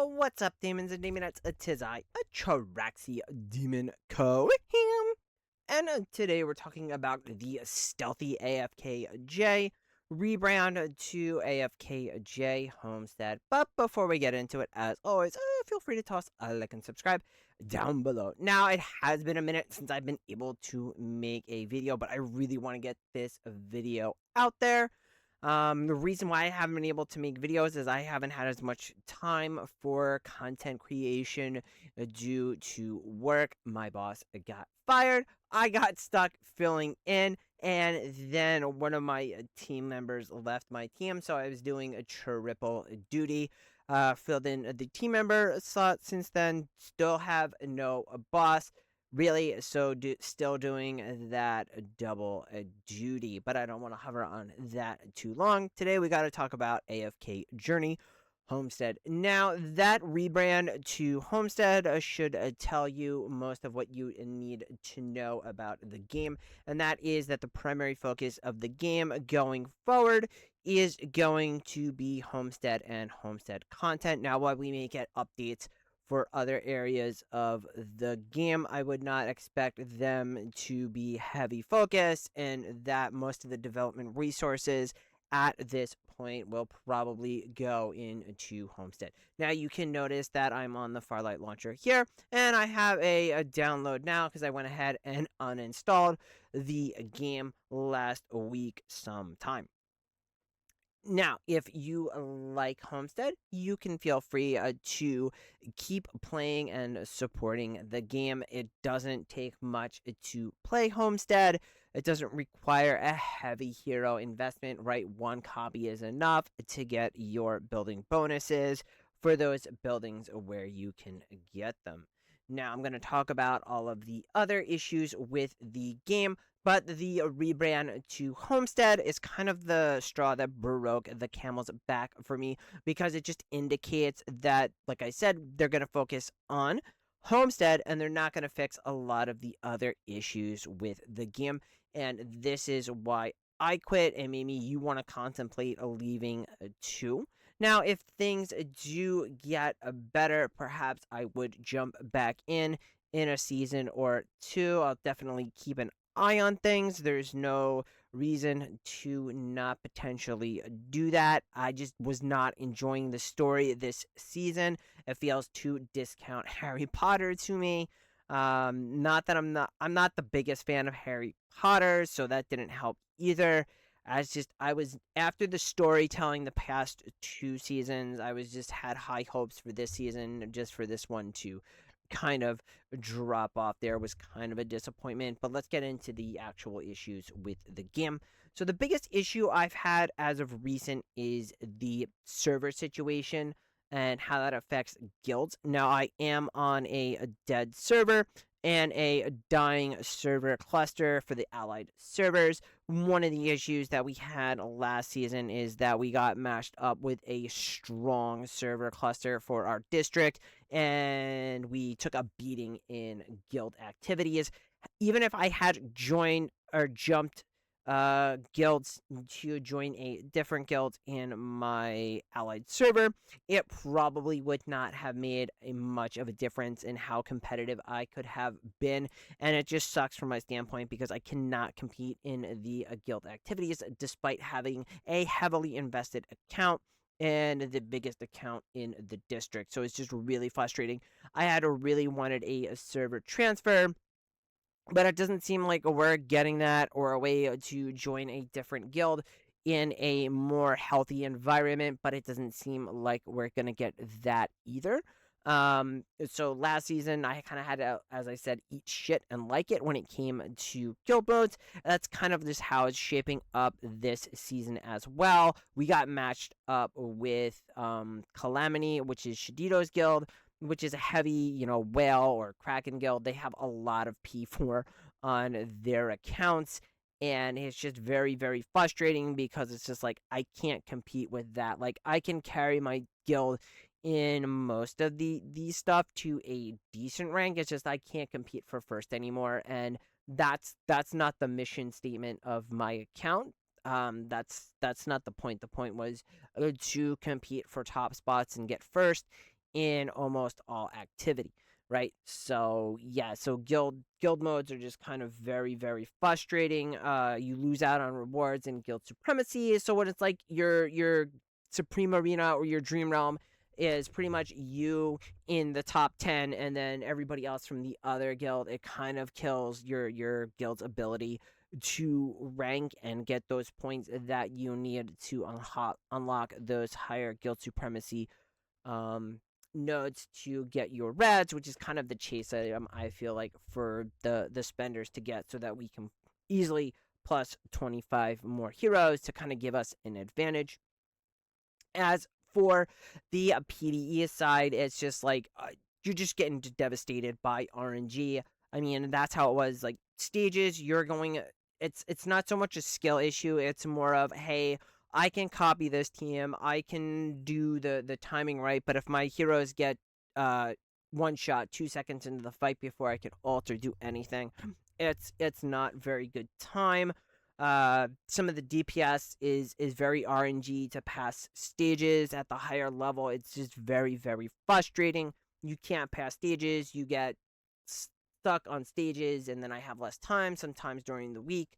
What's up, demons and demonettes? Tis I, a Charaxi Demon Co. And today we're talking about the stealthy AFKJ rebrand to AFKJ Homestead. But before we get into it, as always, feel free to toss a like and subscribe down below. Now, it has been a minute since I've been able to make a video, but I really want to get this video out there. The reason why I haven't been able to make videos is I haven't had as much time for content creation due to work. My boss got fired. I got stuck filling in, and then one of my team members left my team, so I was doing a triple duty. Filled in the team member slot since then. Still have no boss. Really, so still doing that double duty, but I don't want to hover on that too long. Today we got to talk about AFK Journey Homestead. Now, that rebrand to Homestead should tell you most of what you need to know about the game, and that is that the primary focus of the game going forward is going to be Homestead and Homestead content. Now, while we may get updates for other areas of the game, I would not expect them to be heavy focus, and that most of the development resources at this point will probably go into Homestead. Now, you can notice that I'm on the Farlight launcher here, and I have a download now because I went ahead and uninstalled the game last week sometime. Now, if you like Homestead, you can feel free to keep playing and supporting the game. It doesn't take much to play Homestead. It doesn't require a heavy hero investment, right? One copy is enough to get your building bonuses for those buildings where you can get them. Now, I'm going to talk about all of the other issues with the game, but the rebrand to Homestead is kind of the straw that broke the camel's back for me, because it just indicates that, like I said, they're going to focus on Homestead and they're not going to fix a lot of the other issues with the game. And this is why I quit, and maybe you want to contemplate leaving too. Now, if things do get better, perhaps I would jump back in a season or two. I'll definitely keep an eye on things. There's no reason to not potentially do that. I just was not enjoying the story this season. It feels too discount Harry Potter to me. Not that I'm not the biggest fan of Harry Potter, so that didn't help either. I was, after the storytelling the past two seasons, I was just had high hopes for this season, just for this one to kind of drop off. There was kind of a disappointment. But let's get into the actual issues with the game. So the biggest issue I've had as of recent is the server situation and how that affects guilds. Now, I am on a dead server and a dying server cluster for the allied servers. One of the issues that we had last season is that we got mashed up with a strong server cluster for our district, and we took a beating in guild activities. Even if I had joined or jumped guilds to join a different guild in my allied server, it probably would not have made much of a difference in how competitive I could have been. And it just sucks from my standpoint because I cannot compete in the guild activities despite having a heavily invested account and the biggest account in the district. So it's just really frustrating. I had really wanted a server transfer, but it doesn't seem like we're getting that, or a way to join a different guild in a more healthy environment, but it doesn't seem like we're going to get that either. So last season, I kind of had to, as I said, eat shit and like it when it came to guild modes. That's kind of just how it's shaping up this season as well. We got matched up with Calamity, which is Shadito's guild, which is a heavy, whale or kraken guild. They have a lot of P4 on their accounts, and it's just very, very frustrating because it's just like I can't compete with that. Like, I can carry my guild in most of the stuff to a decent rank. It's just I can't compete for first anymore, and that's not the mission statement of my account. That's not the point. The point was to compete for top spots and get first in almost all activity, right? So yeah, so guild modes are just kind of very, very frustrating. You lose out on rewards and guild supremacy. So what it's like, your Supreme Arena or your Dream Realm is pretty much you in the top 10, and then everybody else from the other guild. It kind of kills your guild's ability to rank and get those points that you need to unlock those higher guild supremacy um, nodes to get your reds, which is kind of the chase item, I feel like, for the spenders to get, so that we can easily plus 25 more heroes to kind of give us an advantage. As for the PvE side, it's just like you're just getting devastated by RNG. I mean, that's how it was. Like stages, you're going. It's not so much a skill issue. It's more of, hey, I can copy this team. I can do the timing right. But if my heroes get uh one shot 2 seconds into the fight before I can ult or do anything, it's not very good time. Some of the DPS is very RNG to pass stages at the higher level. It's just very, very frustrating. You can't pass stages. You get stuck on stages, and then I have less time sometimes during the week,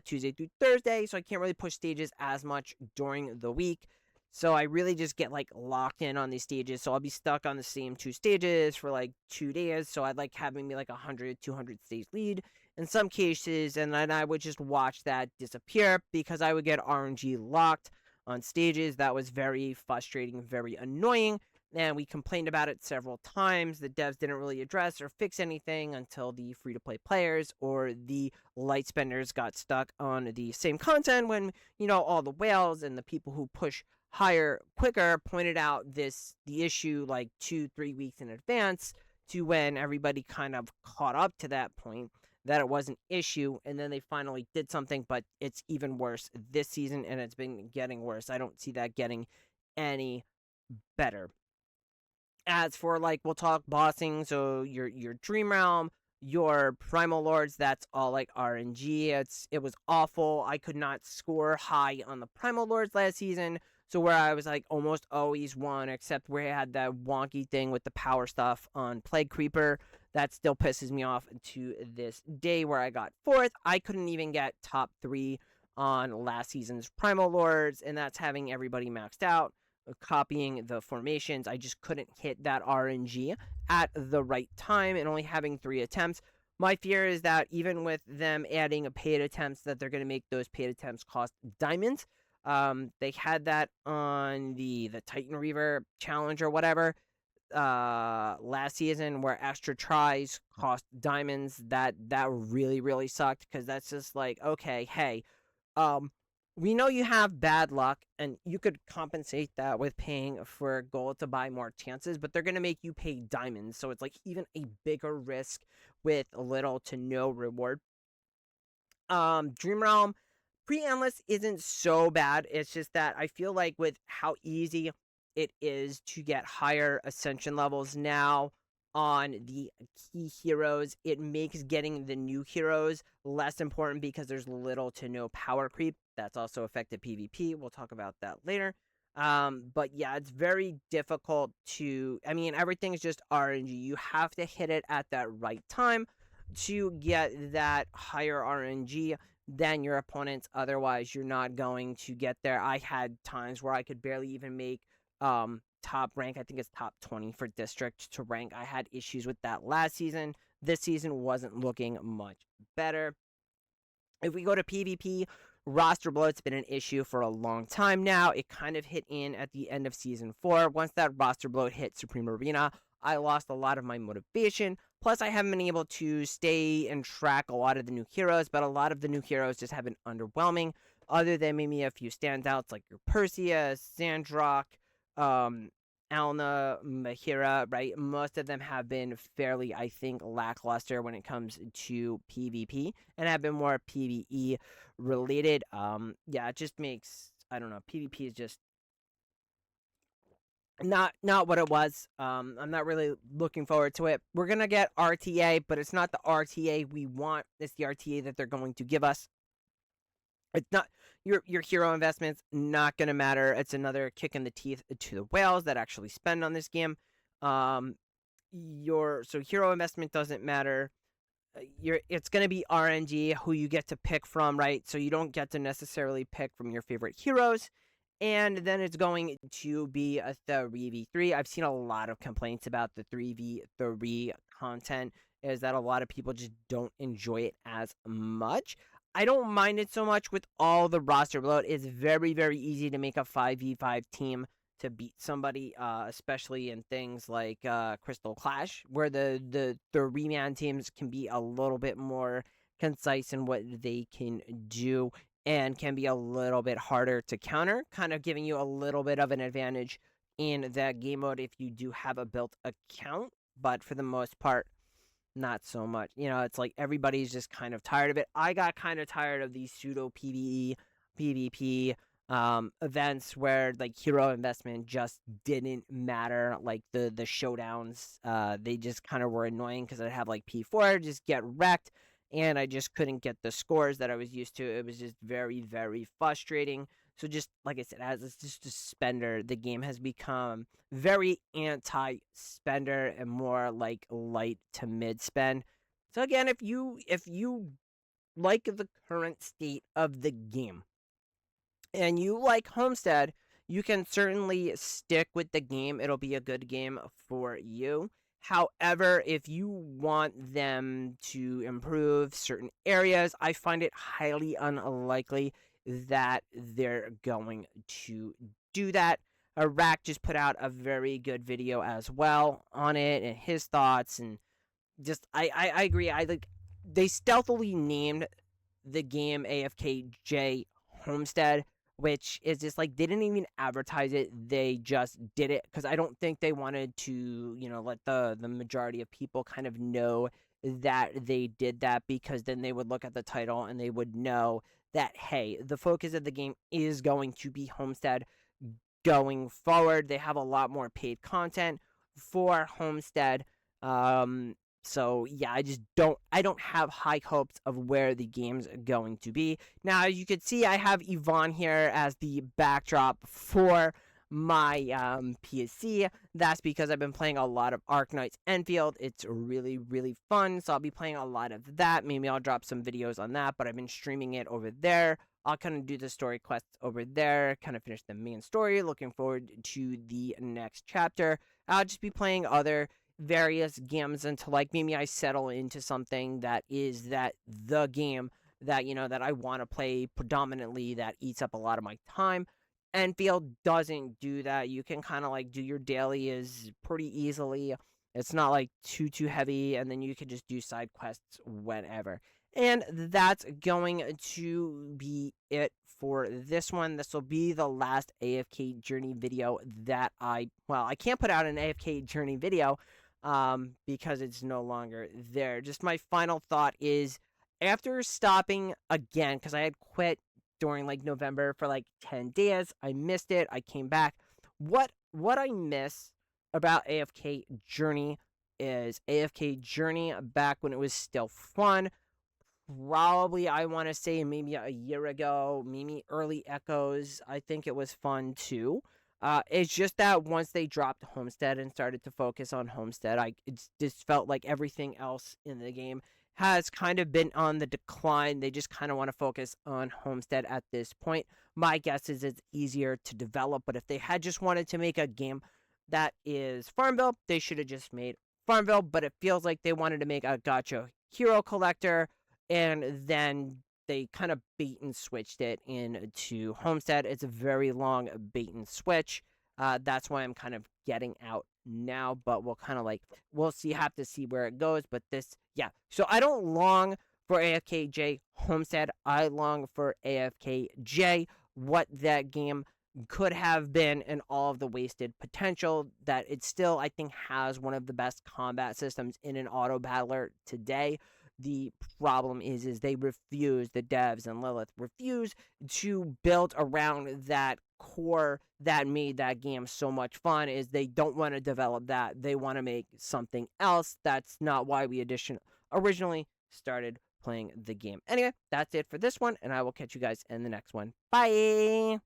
Tuesday through Thursday, so I can't really push stages as much during the week. So I really just get like locked in on these stages. So I'll be stuck on the same 2 stages for like 2 days. So I'd like having me like 100, 200 stage lead in some cases, and then I would just watch that disappear because I would get RNG locked on stages. That was very frustrating, very annoying, and we complained about it several times. The devs didn't really address or fix anything until the free-to-play players or the light spenders got stuck on the same content when, all the whales and the people who push higher quicker pointed out the issue like 2-3 weeks in advance, to when everybody kind of caught up to that point that it was an issue, and then they finally did something. But it's even worse this season, and it's been getting worse. I don't see that getting any better. As for, like, we'll talk bossing, so your Dream Realm, your Primal Lords, that's all like RNG. It was awful. I could not score high on the Primal Lords last season, so where I was like almost always won, except where I had that wonky thing with the power stuff on Plague Creeper. That still pisses me off to this day, where I got fourth. I couldn't even get top 3 on last season's Primal Lords, and that's having everybody maxed out, copying the formations. I just couldn't hit that RNG at the right time, and only having 3 attempts. My fear is that even with them adding paid attempts, that they're going to make those paid attempts cost diamonds. They had that on the Titan Reaver challenge or whatever last season, where extra tries cost diamonds. That really, really sucked, because that's just like, okay, hey, we know you have bad luck, and you could compensate that with paying for gold to buy more chances, but they're going to make you pay diamonds, so it's like even a bigger risk with little to no reward. Dream Realm pre-endless isn't so bad. It's just that I feel like with how easy it is to get higher ascension levels now on the key heroes, it makes getting the new heroes less important, because there's little to no power creep. That's also affected PvP. We'll talk about that later. But yeah, it's very difficult to, I mean, everything's just RNG. You have to hit it at that right time to get that higher RNG than your opponents. Otherwise, you're not going to get there. I had times where I could barely even make top rank. I think it's top 20 for district to rank. I had issues with that last season. This season wasn't looking much better. If we go to PvP, roster bloat's been an issue for a long time now. It kind of hit in at the end of season 4. Once that roster bloat hit Supreme Arena, I lost a lot of my motivation. Plus, I haven't been able to stay and track a lot of the new heroes, but a lot of the new heroes just have been underwhelming, other than maybe a few standouts like your Perseus, Sandrock, Alna, Mahira, right? Most of them have been fairly, I think, lackluster when it comes to PvP, and have been more PvE related. Yeah, it just makes, I don't know, PvP is just not what it was. I'm not really looking forward to it. We're gonna get RTA, but it's not the RTA we want. It's the RTA that they're going to give us. It's not your hero investments, not gonna matter. It's another kick in the teeth to the whales that actually spend on this game. So hero investment doesn't matter. It's going to be RNG who you get to pick from, right? So you don't get to necessarily pick from your favorite heroes. And then it's going to be a 3v3. I've seen a lot of complaints about the 3v3 content, is that a lot of people just don't enjoy it as much. I don't mind it so much with all the roster bloat. It's very, very easy to make a 5v5 team to beat somebody, especially in things like Crystal Clash, where the reman teams can be a little bit more concise in what they can do and can be a little bit harder to counter, kind of giving you a little bit of an advantage in that game mode if you do have a built account. But for the most part, not so much. It's like everybody's just kind of tired of it. I got kind of tired of these pseudo PvE, PvP events where like hero investment just didn't matter. Like the showdowns, they just kind of were annoying because I'd have like P4 just get wrecked, and I just couldn't get the scores that I was used to. It was just very, very frustrating. So just like I said, as it's just a spender, the game has become very anti-spender and more like light to mid spend. So again, if you like the current state of the game and you like Homestead, you can certainly stick with the game. It'll be a good game for you. However, if you want them to improve certain areas, I find it highly unlikely that they're going to do that. Rack just put out a very good video as well on it and his thoughts, and just I agree. They stealthily named the game AFKJ Homestead, which is just like they didn't even advertise it. They just did it because I don't think they wanted to, let the majority of people kind of know that they did that, because then they would look at the title and they would know that, hey, the focus of the game is going to be Homestead going forward. They have a lot more paid content for Homestead. So yeah, I don't have high hopes of where the game's going to be. Now, as you can see, I have Yvonne here as the backdrop for my PSC. That's because I've been playing a lot of Arknights Enfield. It's really, really fun, so I'll be playing a lot of that. Maybe I'll drop some videos on that, but I've been streaming it over there. I'll kind of do the story quests over there, kind of finish the main story. Looking forward to the next chapter. I'll just be playing other various games until like maybe I settle into something that is the game that that I want to play predominantly, that eats up a lot of my time. Enfield doesn't do that. You can kind of like do your dailies pretty easily. It's not like too heavy, and then you can just do side quests whenever. And that's going to be it for this one. This will be the last AFK journey video that I can't put out an AFK journey video because it's no longer there. Just my final thought is, after stopping again, because I had quit during like November for like 10 days, I missed it. I came back. What I miss about AFK Journey is AFK Journey back when it was still fun. Probably, I want to say maybe a year ago, maybe early Echoes. I think it was fun too. It's just that once they dropped Homestead and started to focus on Homestead, it just felt like everything else in the game has kind of been on the decline. They just kind of want to focus on Homestead at this point. My guess is it's easier to develop, but if they had just wanted to make a game that is Farmville, they should have just made Farmville, but it feels like they wanted to make a gacha hero collector, and then they kind of bait and switched it into Homestead. It's a very long bait and switch. That's why I'm kind of getting out now, but we'll have to see where it goes. But so I don't long for AFKJ Homestead. I long for AFKJ, what that game could have been, and all of the wasted potential that it still, I think, has one of the best combat systems in an auto battler today. The problem is the devs and Lilith refuse to build around that core that made that game so much fun. Is they don't want to develop that. They want to make something else. That's not why we originally started playing the game. Anyway, that's it for this one, and I will catch you guys in the next one. Bye!